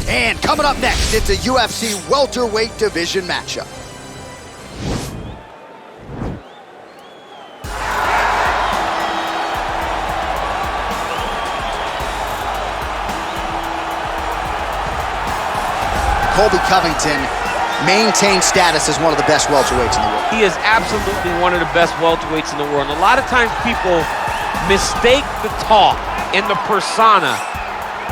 And coming up next, it's a UFC welterweight division matchup. Colby Covington maintains status as one of the best welterweights in the world. He is absolutely one of the best welterweights in the world. And a lot of times people mistake the talk and the persona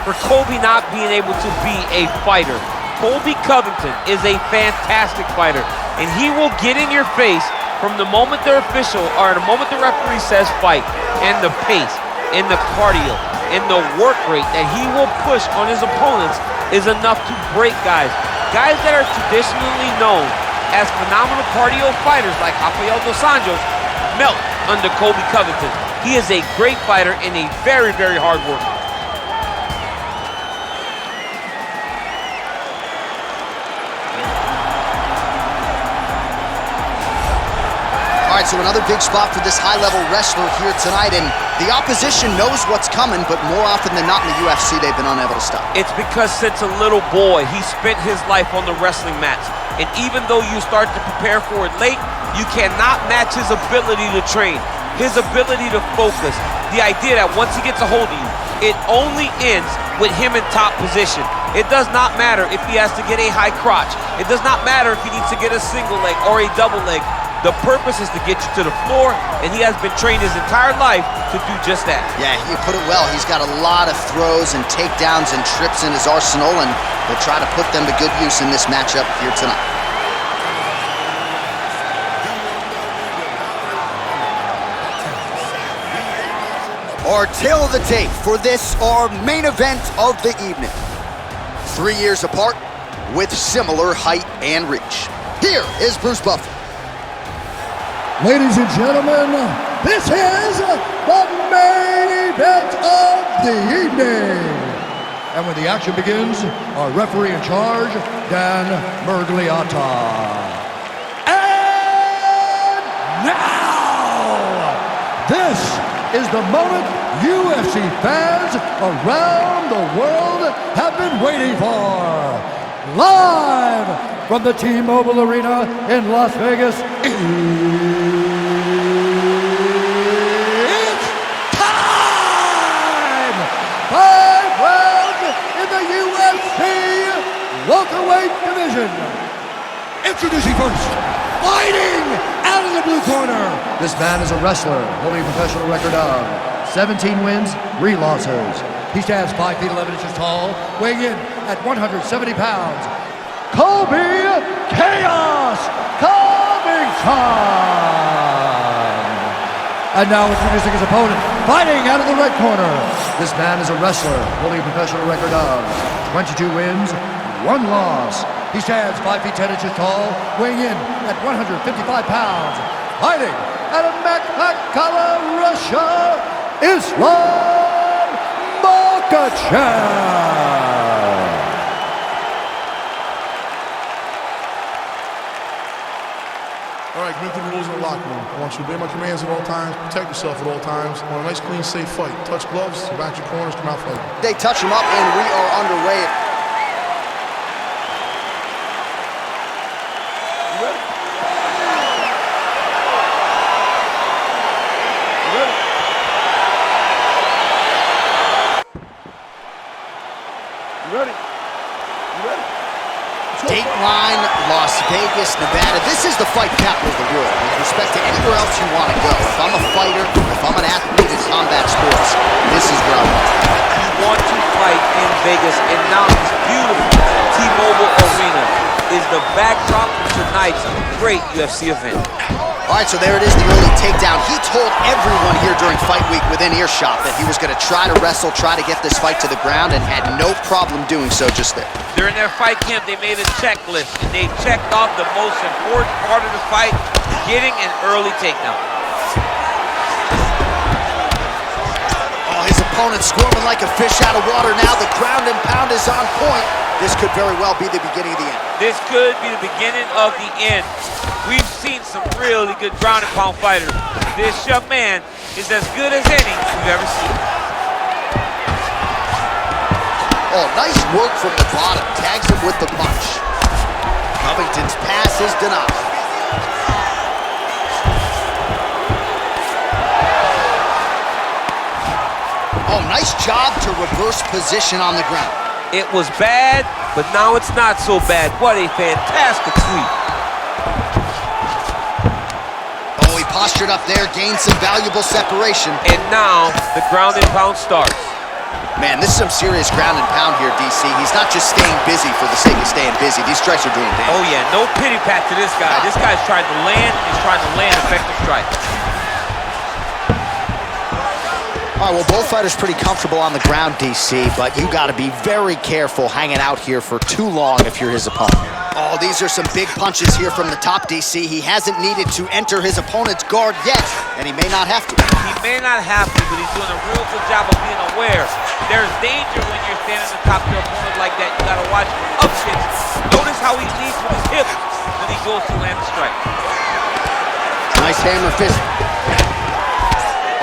for Colby not being able to be a fighter. Colby Covington is a fantastic fighter, and he will get in your face from the moment the official or the moment the referee says fight. And the pace, and the cardio, and the work rate that he will push on his opponents is enough to break guys. Guys that are traditionally known as phenomenal cardio fighters like Rafael dos Anjos melt under Colby Covington. He is a great fighter and a very, very hard worker. All right, so another big spot for this high-level wrestler here tonight, and the opposition knows what's coming, but more often than not in the UFC, they've been unable to stop. It's because since a little boy, he spent his life on the wrestling mats. And even though you start to prepare for it late, you cannot match his ability to train, his ability to focus. The idea that once he gets a hold of you, it only ends with him in top position. It does not matter if he has to get a high crotch. It does not matter if he needs to get a single leg or a double leg. The purpose is to get you to the floor, and he has been trained his entire life to do just that. Yeah, you put it well. He's got a lot of throws and takedowns and trips in his arsenal, and he'll try to put them to good use in this matchup here tonight. Our tail of the tape for this, our main event of the evening. 3 years apart with similar height and reach. Here is Bruce Buffer. Ladies and gentlemen, this is the main event of the evening. And when the action begins, our referee in charge, Dan Mergliata. And now, this is the moment UFC fans around the world have been waiting for. Live from the T-Mobile Arena in Las Vegas, it's time! 5 rounds in the UFC welterweight division. Introducing first, fighting out of the blue corner. This man is a wrestler holding a professional record of 17 wins, 3 losses. He stands 5 feet 11 inches tall, weighing in at 170 pounds. Colby Chaos Covington! And now introducing his opponent, fighting out of the red corner. This man is a wrestler holding a professional record of 22 wins, 1 loss. He stands 5 feet 10 inches tall, weighing in at 155 pounds. Fighting out of Makhachev, Russia, Islam Makhachev. All right, commit to the rules in the locker room. I want you to obey my commands at all times, protect yourself at all times. I want a nice, clean, safe fight. Touch gloves, back your corners, come out fighting. They touch him up, and we are underway. You ready? You ready? You ready? You ready? Dateline, Las Vegas, Nevada. This is the fight capital of the world with respect to anywhere else you want to go. If I'm a fighter, if I'm an athlete in combat sports, this is where I want to fight. You want to fight in Vegas, and now this beautiful T-Mobile Arena is the backdrop for tonight's great UFC event. All right, so there it is, the early takedown. He told everyone here during fight week within earshot that he was going to try to wrestle, try to get this fight to the ground, and had no problem doing so just there. During their fight camp, they made a checklist, and they checked off the most important part of the fight, getting an early takedown. Oh, his opponent squirming like a fish out of water now. The ground and pound is on point. This could very well be the beginning of the end. This could be the beginning of the end. We've seen some really good ground and pound fighters. This young man is as good as any we've ever seen. Oh, nice work from the bottom. Tags him with the punch. Covington's pass is denied. Oh, nice job to reverse position on the ground. It was bad, but now it's not so bad. What a fantastic sweep. Oh, he postured up there, gained some valuable separation. And now the ground and pound starts. Man, this is some serious ground and pound here, DC. He's not just staying busy for the sake of staying busy. These strikes are doing damage. Oh, yeah, no pity pat to this guy. This guy's trying to land. He's trying to land effective strikes. All right, well, both fighters pretty comfortable on the ground, DC, but you got to be very careful hanging out here for too long if you're his opponent. Oh, these are some big punches here from the top, DC. He hasn't needed to enter his opponent's guard yet, and he may not have to. He may not have to, but he's doing a real good job of being aware. There's danger when you're standing on top of your opponent like that. You got to watch up kicks. Notice how he leads with his hips when he goes to land the strike. Nice hammer fist.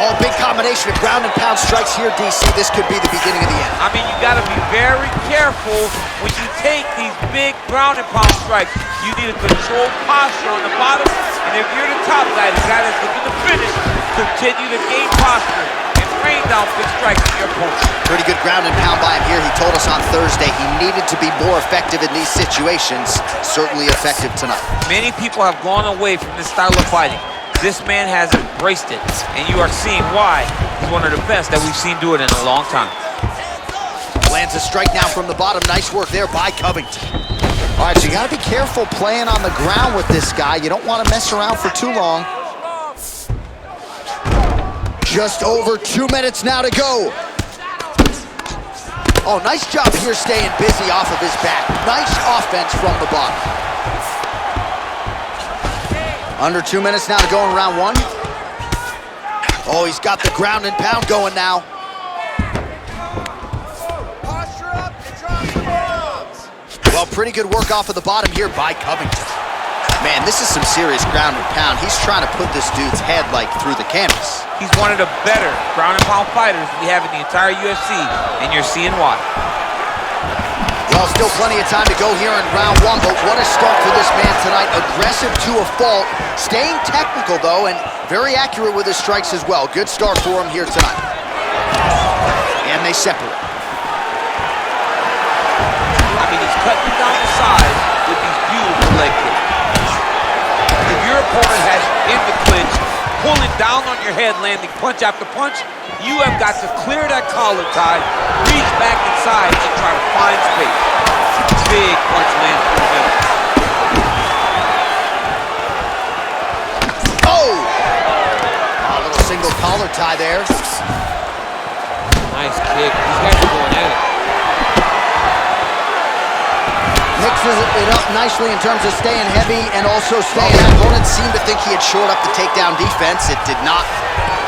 Oh, big combination of ground and pound strikes here, DC. This could be the beginning of the end. I mean, you got to be very careful when you take these big ground and pound strikes. You need a controlled posture on the bottom, and if you're the top guy, the guy that's looking to finish, continue to gain posture and rain down big strikes on your opponent. Pretty good ground and pound by him here. He told us on Thursday he needed to be more effective in these situations. Certainly effective tonight. Many people have gone away from this style of fighting. This man has embraced it, and you are seeing why he's one of the best that we've seen do it in a long time. Lands a strike now from the bottom. Nice work there by Covington. All right, so you got to be careful playing on the ground with this guy. You don't want to mess around for too long. Just over 2 minutes now to go. Oh, nice job here staying busy off of his back. Nice offense from the bottom. Under 2 minutes now to go in round one. Oh, he's got the ground and pound going now. Well, pretty good work off of the bottom here by Covington. Man, this is some serious ground and pound. He's trying to put this dude's head like through the canvas. He's one of the better ground and pound fighters we have in the entire UFC, and you're seeing why. Well, still plenty of time to go here in round one, but what a start for this man tonight. Aggressive to a fault, staying technical, though, and very accurate with his strikes as well. Good start for him here tonight. And they separate. I mean, he's cutting down the side with these beautiful leg kicks. If your opponent has you in the clinch, pulling down on your head, landing punch after punch, you have got to clear that collar tie, reach back inside, and try to find space. Big punch lands through the middle. Oh! A little single collar tie there. Nice kick. These guys are going at it. Mixes it up nicely in terms of staying heavy and also staying. Opponents seemed to think he had shored up the takedown defense. It did not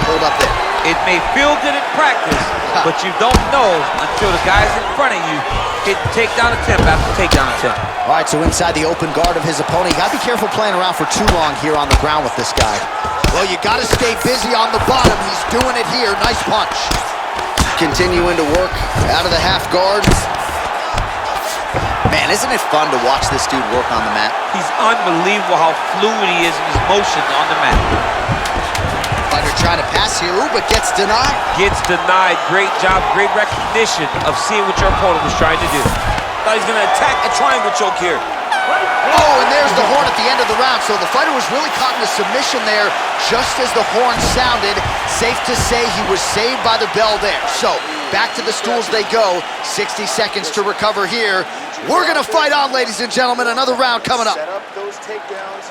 hold up there. It may feel good in practice, but you don't know until the guy's in front of you hit takedown attempt after takedown attempt. All right, so inside the open guard of his opponent, you got to be careful playing around for too long here on the ground with this guy. Well, you got to stay busy on the bottom. He's doing it here. Nice punch. Continuing to work out of the half guard. Man, isn't it fun to watch this dude work on the mat? He's unbelievable how fluid he is in his motions on the mat. Fighter trying to pass here, ooh, but gets denied. Gets denied. Great job, great recognition of seeing what your opponent was trying to do. Thought he's gonna attack a triangle choke here. Oh, and there's the horn at the end of the round. So the fighter was really caught in a submission there just as the horn sounded. Safe to say he was saved by the bell there. So back to the stools they go. 60 seconds to recover here. We're gonna fight on, ladies and gentlemen. Another round coming up. Set up those takedowns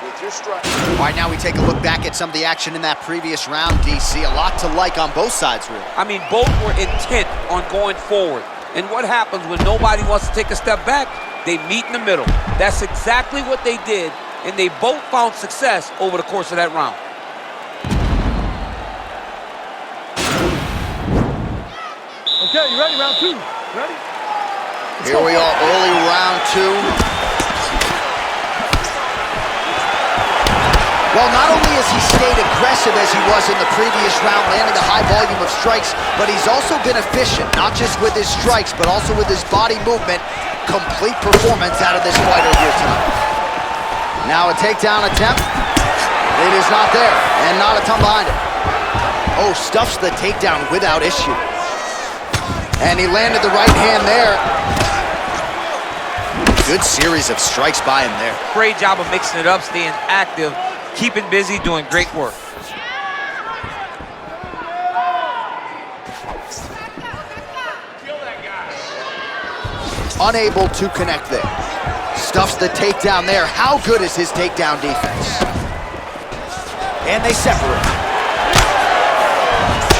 with your strike. All right, now we take a look back at some of the action in that previous round, DC. A lot to like on both sides, really. I mean, both were intent on going forward. And what happens when nobody wants to take a step back? They meet in the middle. That's exactly what they did, and they both found success over the course of that round. Okay, you ready? Round two. Ready? Here we are, early round two. Well, not only because he stayed aggressive as he was in the previous round, landing a high volume of strikes, but he's also been efficient, not just with his strikes, but also with his body movement. Complete performance out of this fighter here tonight. Now a takedown attempt. It is not there, and not a ton behind it. Oh, stuffs the takedown without issue. And he landed the right hand there. Good series of strikes by him there. Great job of mixing it up, staying active, keeping busy, doing great work. Unable to connect there. Stuffs the takedown there. How good is his takedown defense? And they separate.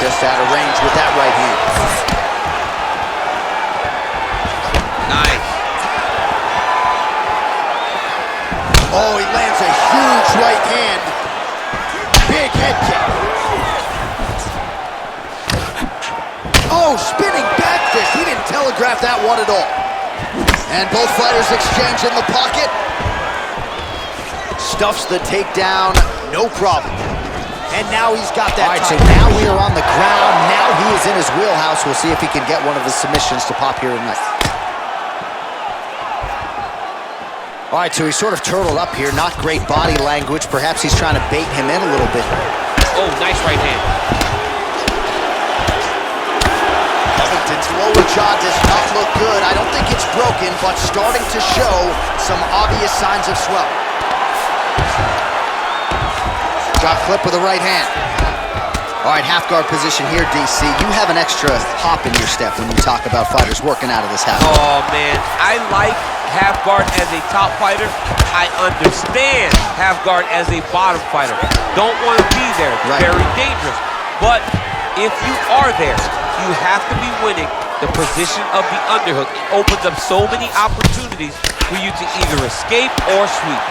Just out of range with that right hand. Nice. Oh, he lands a huge right hand. Big head kick. Oh, spinning back fist. He didn't telegraph that one at all. And both fighters exchange in the pocket. Stuffs the takedown, no problem. And now he's got that. All right, so now we are on the ground. Now he is in his wheelhouse. We'll see if he can get one of the submissions to pop here tonight. All right, so he's sort of turtled up here. Not great body language. Perhaps he's trying to bait him in a little bit. Oh, nice right hand. Covington's lower jaw does not look good. I don't think it's broken, but starting to show some obvious signs of swelling. Drop clip with the right hand. All right, half guard position here, DC. You have an extra hop in your step when you talk about fighters working out of this half guard. Oh, man, I like half guard as a top fighter. I understand half guard as a bottom fighter. Don't want to be there. It's very dangerous. But if you are there, you have to be winning the position of the underhook. It opens up so many opportunities for you to either escape or sweep.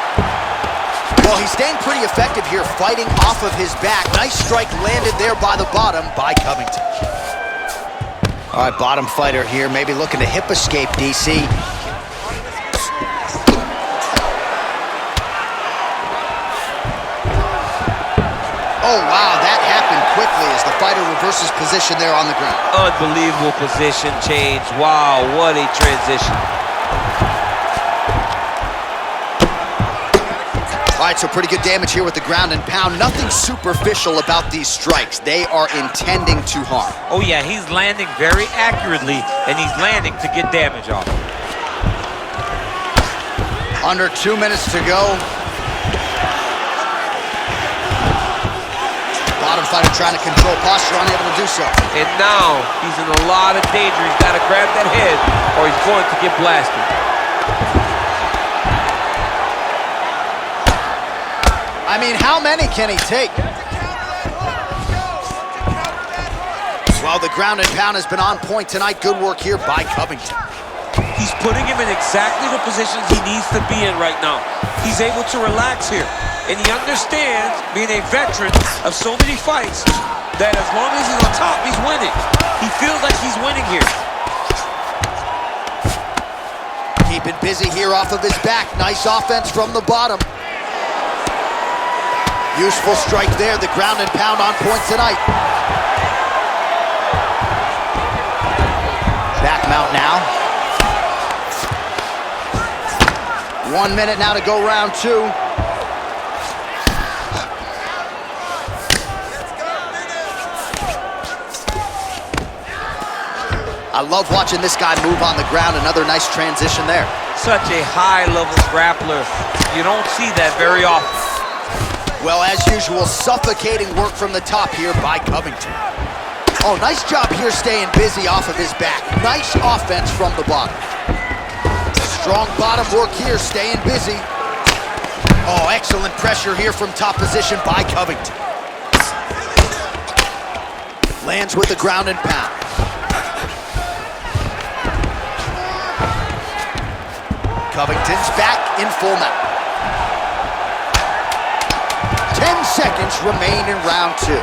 Well, he's staying pretty effective here, fighting off of his back. Nice strike landed there by the bottom by Covington. All right, bottom fighter here, maybe looking to hip escape, DC. Oh, wow, that happened quickly as the fighter reverses position there on the ground. Unbelievable position change. Wow, what a transition. All right, so pretty good damage here with the ground and pound. Nothing superficial about these strikes. They are intending to harm. Oh, yeah, he's landing very accurately, and he's landing to get damage off. Under 2 minutes to go. Bottom fighter trying to control posture, unable to do so. And now he's in a lot of danger. He's got to grab that head or he's going to get blasted. I mean, how many can he take? Well, the ground and pound has been on point tonight. Good work here by Covington. He's putting him in exactly the positions he needs to be in right now. He's able to relax here. And he understands, being a veteran of so many fights, that as long as he's on top, he's winning. He feels like he's winning here. Keeping busy here off of his back. Nice offense from the bottom. Useful strike there. The ground and pound on point tonight. Back mount now. 1 minute now to go round two. I love watching this guy move on the ground. Another nice transition there. Such a high-level grappler. You don't see that very often. Well, as usual, suffocating work from the top here by Covington. Oh, nice job here staying busy off of his back. Nice offense from the bottom. Strong bottom work here, staying busy. Oh, excellent pressure here from top position by Covington. Lands with the ground and pound. Covington's back in full mount. 10 seconds remain in round two.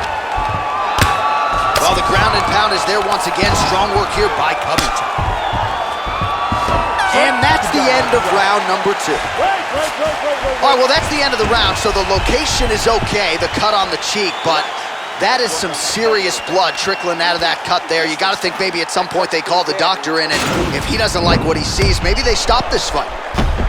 Well, the ground and pound is there once again. Strong work here by Covington. And that's the end of round number 2. All right, well, that's the end of the round, so the location is okay, the cut on the cheek, but that is some serious blood trickling out of that cut there. You got to think maybe at some point they call the doctor in, and if he doesn't like what he sees, maybe they stop this fight.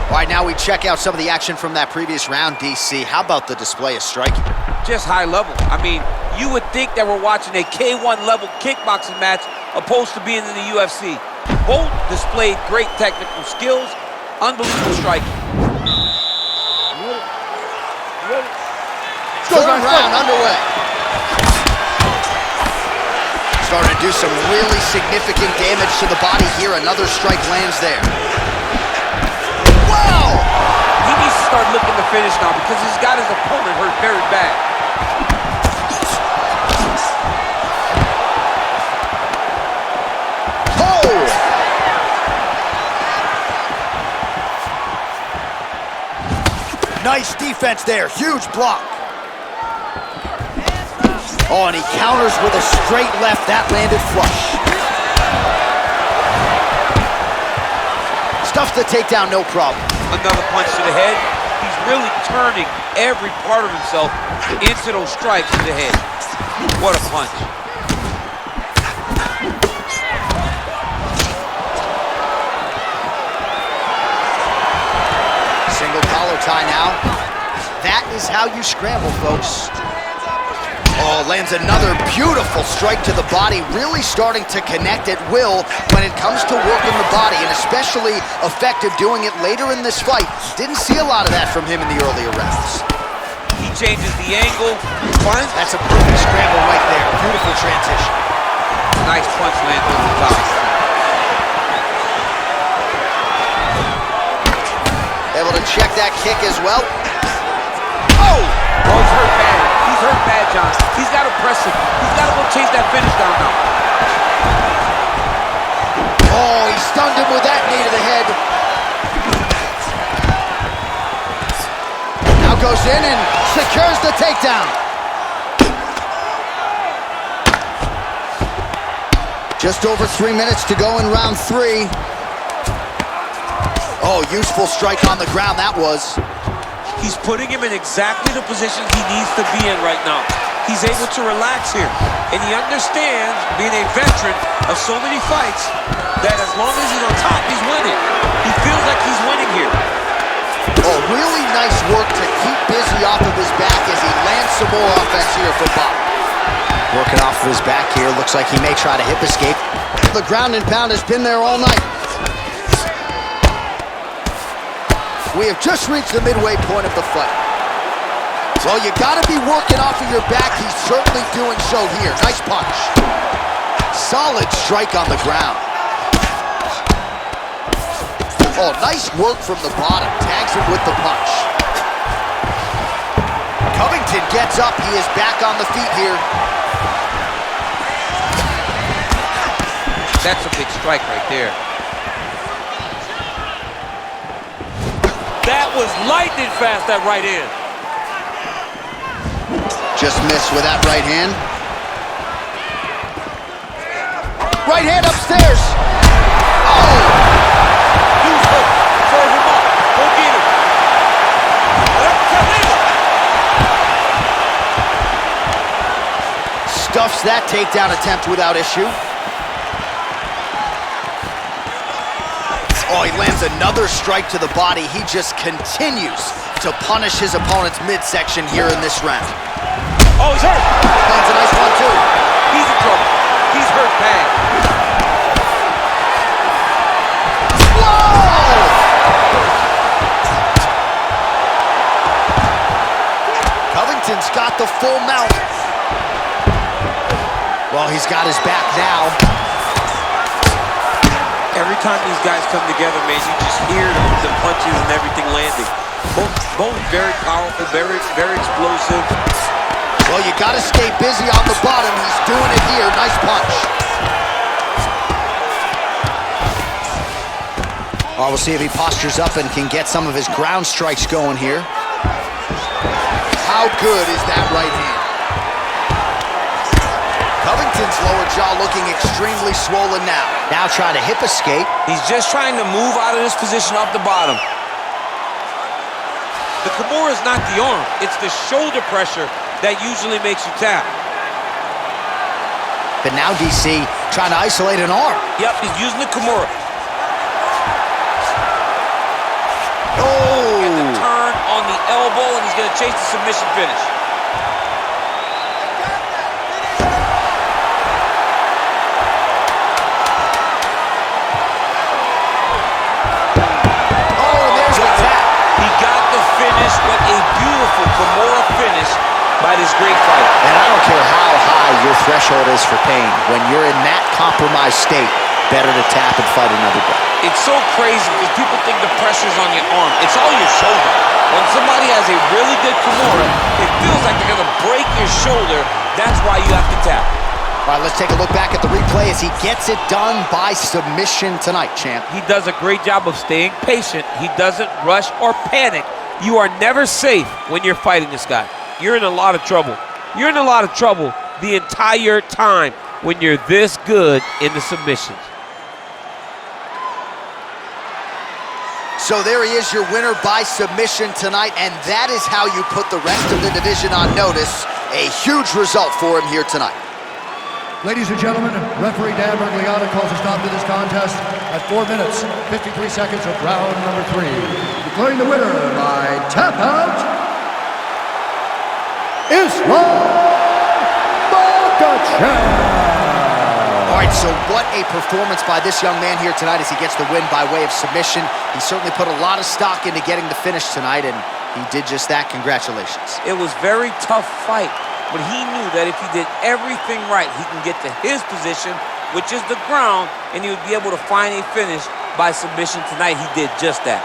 All right, now we check out some of the action from that previous round, DC. How about the display of striking? Just high level. I mean, you would think that we're watching a K1 level kickboxing match opposed to being in the UFC. Both displayed great technical skills, unbelievable striking. Third round underway. Starting to do some really significant damage to the body here. Another strike lands there. Wow! He needs to start looking to finish now because he's got his opponent hurt very bad. Oh! Nice defense there. Huge block. Oh, and he counters with a straight left. That landed flush. Stuffs the takedown, no problem. Another punch to the head. He's really turning every part of himself into those strikes to the head. What a punch. Single collar tie now. That is how you scramble, folks. Oh, lands another beautiful strike to the body, really starting to connect at will when it comes to working the body, and especially effective doing it later in this fight. Didn't see a lot of that from him in the earlier rounds. He changes the angle. Punch. That's a perfect scramble right there. Beautiful transition. Nice punch lands on the top. Able to check that kick as well. Oh! Oh, he's hurt bad. He's hurt bad, John. He's got to press it. He's got to go chase that finish down now. Oh, he stunned him with that knee to the head. Now goes in and secures the takedown. Just over 3 minutes to go in round 3. Oh, useful strike on the ground, that was. He's putting him in exactly the position he needs to be in right now. He's able to relax here. And he understands, being a veteran of so many fights, that as long as he's on top, he's winning. He feels like he's winning here. Oh, really nice work to keep busy off of his back as he lands some more offense here from Bob. Working off of his back here. Looks like he may try to hip escape. The ground and pound has been there all night. We have just reached the midway point of the fight. Well, you gotta be working off of your back. He's certainly doing so here. Nice punch. Solid strike on the ground. Oh, nice work from the bottom. Tags him with the punch. Covington gets up. He is back on the feet here. That's a big strike right there. That was lightning fast, that right hand. Just missed with that right hand. Right hand upstairs. Oh! Use hook. Serve him up. Go get him. Stuffs that takedown attempt without issue. Oh, he lands another strike to the body. He just continues to punish his opponent's midsection here in this round. Oh, he's hurt. Lands a nice one, too. He's in trouble. He's hurt bad. Whoa! Covington's got the full mount. Well, he's got his back now. Every time these guys come together, man, you just hear the punches and everything landing. Both very powerful, very explosive. Well, you got to stay busy on the bottom. He's doing it here. Nice punch. Oh, we'll see if he postures up and can get some of his ground strikes going here. How good is that right hand? Covington's lower jaw looking extremely swollen now. Now trying to hip escape. He's just trying to move out of this position off the bottom. The Kimura is not the arm. It's the shoulder pressure that usually makes you tap. But now DC trying to isolate an arm. Yep, he's using the Kimura. Oh! Get the turn on the elbow, and he's going to chase the submission finish. But a beautiful Kimura finish by this great fighter. And I don't care how high your threshold is for pain. When you're in that compromised state, better to tap and fight another day. It's so crazy because people think the pressure's on your arm. It's all your shoulder. When somebody has a really good Kimura, it feels like they're going to break your shoulder. That's why you have to tap. All right, let's take a look back at the replay as he gets it done by submission tonight, champ. He does a great job of staying patient. He doesn't rush or panic. You are never safe when you're fighting this guy. You're in a lot of trouble. You're in a lot of trouble the entire time when you're this good in the submissions. So there he is, your winner by submission tonight, and that is how you put the rest of the division on notice. A huge result for him here tonight. Ladies and gentlemen, referee Dan Merced calls a stop to this contest at 4 minutes, 53 seconds of round number 3. Declaring the winner by tap out, Usman Makhachev. All right, so what a performance by this young man here tonight as he gets the win by way of submission. He certainly put a lot of stock into getting the finish tonight, and he did just that. Congratulations. It was a very tough fight, but he knew that if he did everything right, he can get to his position, which is the ground, and he would be able to find a finish by submission tonight. He did just that.